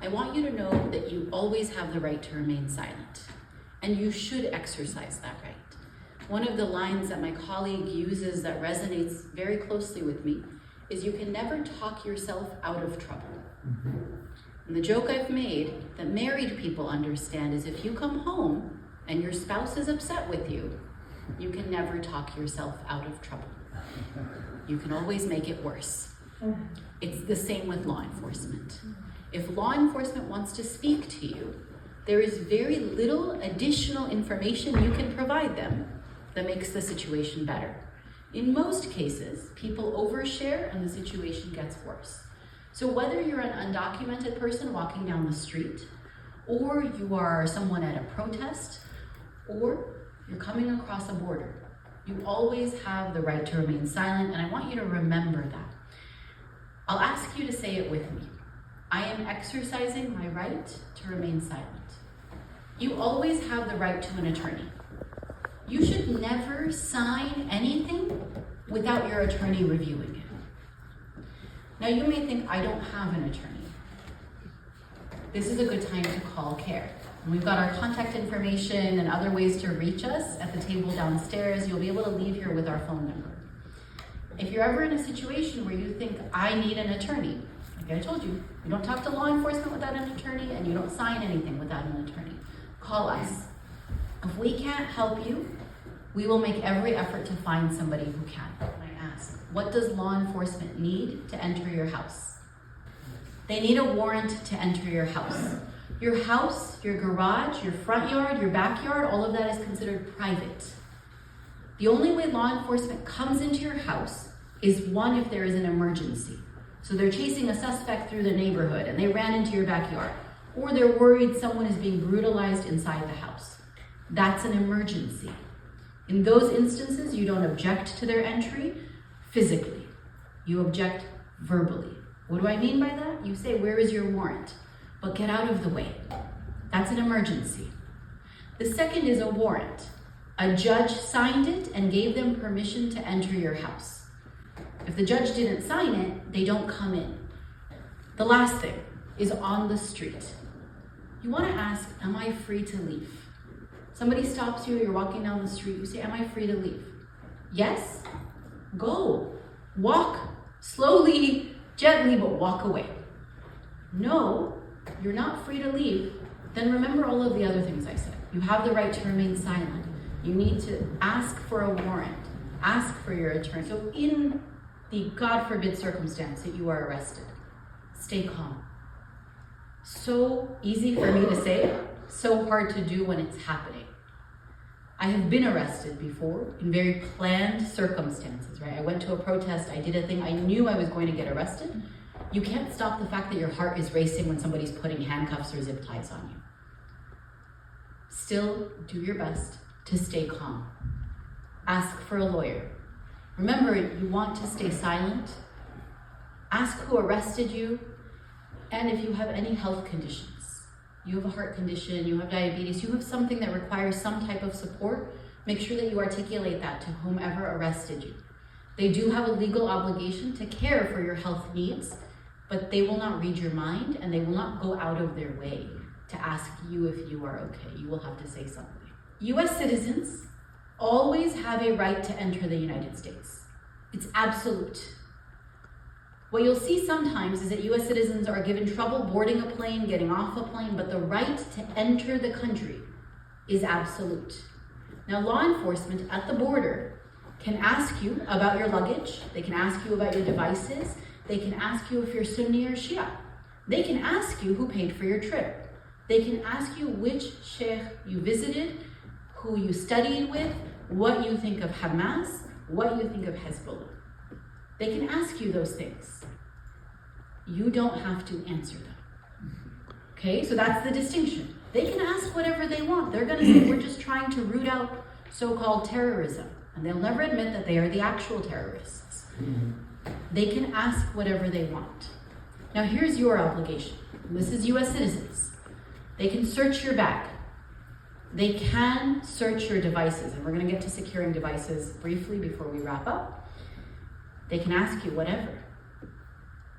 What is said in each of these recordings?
I want you to know that you always have the right to remain silent, and you should exercise that right. One of the lines that my colleague uses that resonates very closely with me is you can never talk yourself out of trouble. And the joke I've made that married people understand is if you come home and your spouse is upset with you, you can never talk yourself out of trouble. You can always make it worse. It's the same with law enforcement. If law enforcement wants to speak to you, there is very little additional information you can provide them that makes the situation better. In most cases, people overshare and the situation gets worse. So whether you're an undocumented person walking down the street, or you are someone at a protest, or you're coming across a border, you always have the right to remain silent, and I want you to remember that. I'll ask you to say it with me. I am exercising my right to remain silent. You always have the right to an attorney. You should never sign anything without your attorney reviewing it. Now you may think, I don't have an attorney. This is a good time to call CAIR. And we've got our contact information and other ways to reach us at the table downstairs. You'll be able to leave here with our phone number. If you're ever in a situation where you think, I need an attorney, like I told you, you don't talk to law enforcement without an attorney and you don't sign anything without an attorney. Call us. If we can't help you, we will make every effort to find somebody who can. I ask, what does law enforcement need to enter your house? They need a warrant to enter your house. Your house, your garage, your front yard, your backyard, all of that is considered private. The only way law enforcement comes into your house is one, if there is an emergency. So they're chasing a suspect through the neighborhood and they ran into your backyard, or they're worried someone is being brutalized inside the house. That's an emergency. In those instances, you don't object to their entry physically. You object verbally. What do I mean by that? You say, where is your warrant? But get out of the way. That's an emergency. The second is a warrant. A judge signed it and gave them permission to enter your house. If the judge didn't sign it, they don't come in. The last thing is on the street. You want to ask, am I free to leave? Somebody stops you, you're walking down the street, you say, am I free to leave? Yes? Go. Walk. Slowly, gently, but walk away. No, you're not free to leave. Then remember all of the other things I said. You have the right to remain silent. You need to ask for a warrant. Ask for your attorney. So in the God forbid circumstance that you are arrested, stay calm. So easy for me to say, so hard to do when it's happening. I have been arrested before in very planned circumstances, right? I went to a protest, I did a thing, I knew I was going to get arrested. You can't stop the fact that your heart is racing when somebody's putting handcuffs or zip ties on you. Still, do your best to stay calm. Ask for a lawyer. Remember, you want to stay silent. Ask who arrested you, and if you have any health conditions. You have a heart condition, you have diabetes, you have something that requires some type of support, make sure that you articulate that to whomever arrested you. They do have a legal obligation to care for your health needs, but they will not read your mind and they will not go out of their way to ask you if you are okay. You will have to say something. US citizens always have a right to enter the United States. It's absolute. What you'll see sometimes is that US citizens are given trouble boarding a plane, getting off a plane, but the right to enter the country is absolute. Now, law enforcement at the border can ask you about your luggage, they can ask you about your devices, they can ask you if you're Sunni or Shia. They can ask you who paid for your trip. They can ask you which sheikh you visited, who you studied with, what you think of Hamas, what you think of Hezbollah. They can ask you those things. You don't have to answer them. Okay, so that's the distinction. They can ask whatever they want. They're gonna say, we're just trying to root out so-called terrorism. And they'll never admit that they are the actual terrorists. They can ask whatever they want. Now here's your obligation. This is US citizens. They can search your bag. They can search your devices. And we're gonna get to securing devices briefly before we wrap up. They can ask you whatever.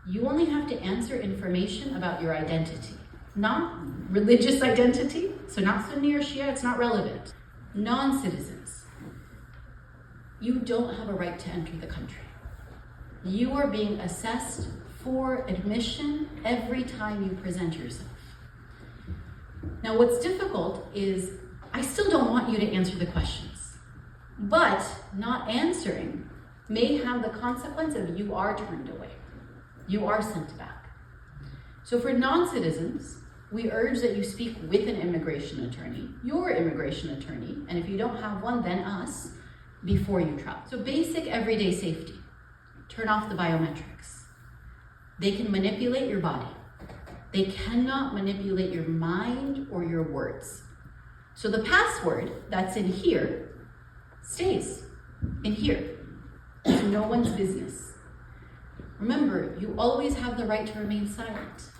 You only have to answer information about your identity. not religious identity, so not Sunni or Shia, it's not relevant. Non-citizens, you don't have a right to enter the country. You are being assessed for admission every time you present yourself. Now, what's difficult is I still don't want you to answer the questions, but not answering may have the consequence of you are turned away. You are sent back. So for non-citizens, we urge that you speak with an immigration attorney, your immigration attorney, and if you don't have one, then us, before you travel. So basic everyday safety. Turn off the biometrics. They can manipulate your body. They cannot manipulate your mind or your words. So the password that's in here stays in here. It's no one's business. Remember, you always have the right to remain silent.